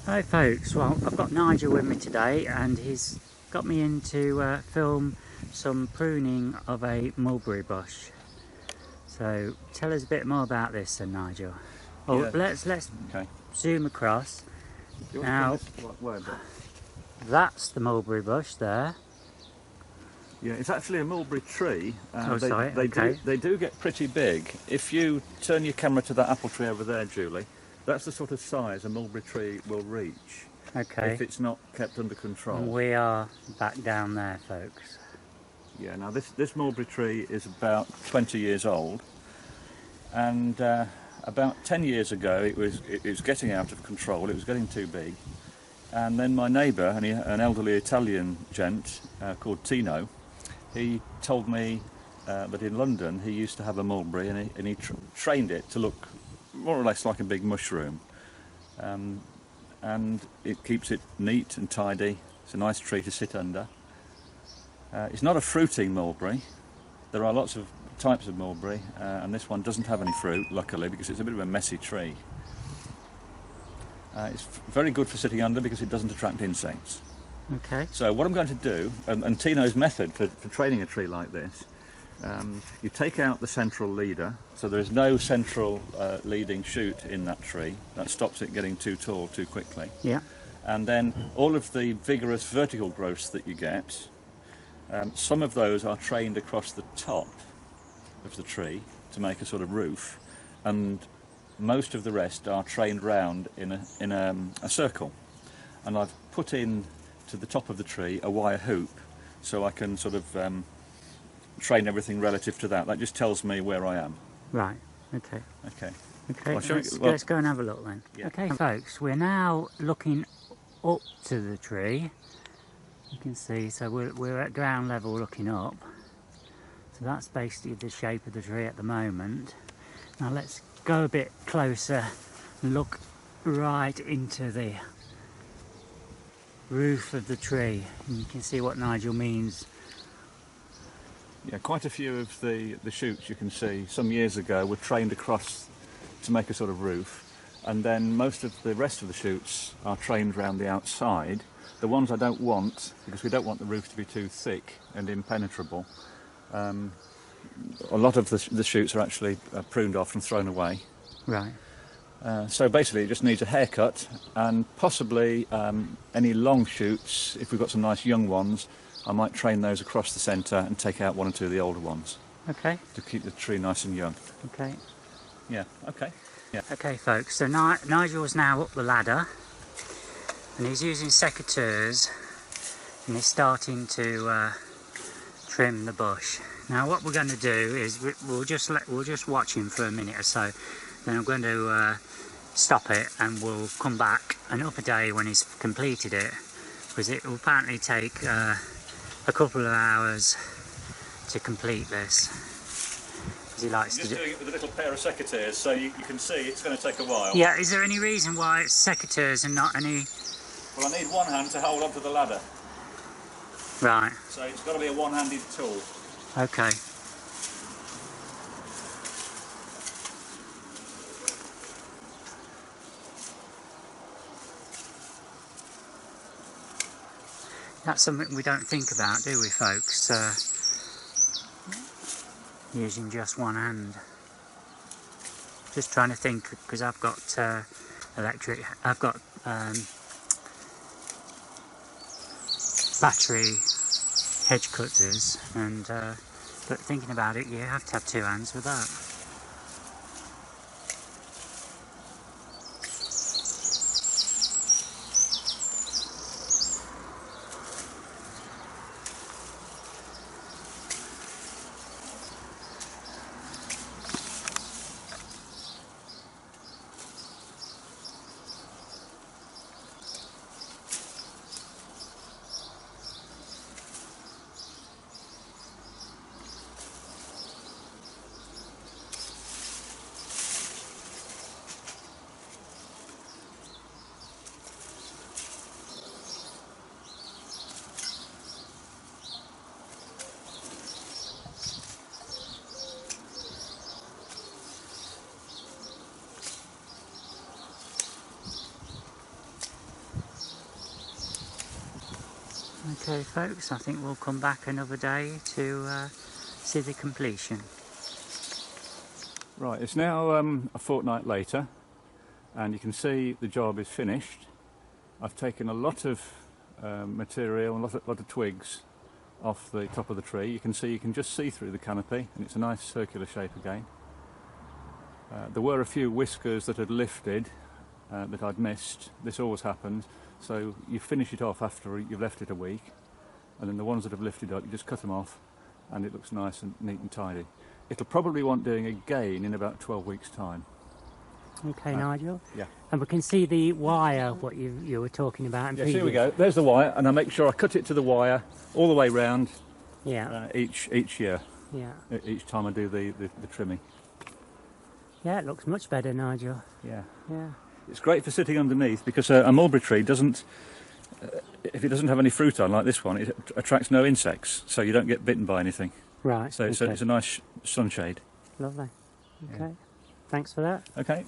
Hi folks, well I've got Nigel with me today and he's got me in to film some pruning of a mulberry bush. So tell us a bit more about this then, Nigel. Oh, Yeah. let's Okay. zoom across. You want Now to turn this way a bit? that's the mulberry bush there. Yeah, it's actually a mulberry tree. Oh sorry, okay. They do get pretty big. If you turn your camera to that apple tree over there, Julie, that's the sort of size a mulberry tree will reach Okay. if it's not kept under control. And we are back down there, folks. Yeah, now this mulberry tree is about 20 years old, and about 10 years ago it was getting out of control. It was getting too big, and then my neighbour, an elderly Italian gent called Tino, he told me that in London he used to have a mulberry, and he trained it to look more or less like a big mushroom, and it keeps it neat and tidy. It's a nice tree to sit under. It's not a fruiting mulberry. There are lots of types of mulberry, and this one doesn't have any fruit, luckily, because it's a bit of a messy tree. It's very good for sitting under because it doesn't attract insects. Okay. So what I'm going to do, and Tino's method for training a tree like this, you take out the central leader, so there is no central leading shoot in that tree. That stops it getting too tall too quickly. Yeah. And then all of the vigorous vertical growths that you get, some of those are trained across the top of the tree to make a sort of roof, and most of the rest are trained round in a circle. And I've put in to the top of the tree a wire hoop, so I can sort of train everything relative to that. That just tells me where I am. Right. Okay. Okay. Okay. Well, Let's go and have a look then. Yeah. Okay, folks, we're now looking up to the tree. You can see, so we're at ground level looking up. So that's basically the shape of the tree at the moment. Now let's go a bit closer and look right into the roof of the tree. And you can see what Nigel means. Yeah, quite a few of the shoots you can see some years ago were trained across to make a sort of roof, and then most of the rest of the shoots are trained around the outside. The ones I don't want, because we don't want the roof to be too thick and impenetrable, a lot of the shoots are actually pruned off and thrown away. Right. So basically it just needs a haircut, and possibly any long shoots, if we've got some nice young ones, I might train those across the centre and take out one or two of the older ones. Okay. To keep the tree nice and young. Okay. Yeah, okay. Yeah. Okay, folks, so Nigel's now up the ladder and he's using secateurs and he's starting to trim the bush. Now what we're going to do is we'll just watch him for a minute or so, then I'm going to stop it and we'll come back another day when he's completed it, because it will apparently take a couple of hours to complete this. He likes Just doing it with a little pair of secateurs, so you can see it's going to take a while. Yeah, is there any reason why it's secateurs and not any... Well, I need one hand to hold onto the ladder. Right. So it's got to be a one-handed tool. Okay. That's something we don't think about, do we, folks? Using just one hand. Just trying to think, because I've got I've got battery hedge cutters, and but thinking about it, you have to have two hands with that. Okay folks, I think we'll come back another day to see the completion. Right, it's now a fortnight later, and you can see the job is finished. I've taken a lot of material, a lot of twigs off the top of the tree. You can just see through the canopy, and it's a nice circular shape again. There were a few whiskers that had lifted that I'd missed. This always happens. So you finish it off after you've left it a week, and then the ones that have lifted up, you just cut them off, and it looks nice and neat and tidy. It'll probably want doing again in about 12 weeks' time. Okay, Nigel. Yeah. And we can see the wire, what you were talking about. Yes, here we go. There's the wire, and I make sure I cut it to the wire all the way round. Yeah. Each year. Yeah. Each time I do the trimming. Yeah, it looks much better, Nigel. Yeah. Yeah. It's great for sitting underneath because a mulberry tree doesn't, if it doesn't have any fruit on like this one, it attracts no insects, so you don't get bitten by anything. Right. So it's a nice sunshade. Lovely. Okay. Yeah. Thanks for that. Okay.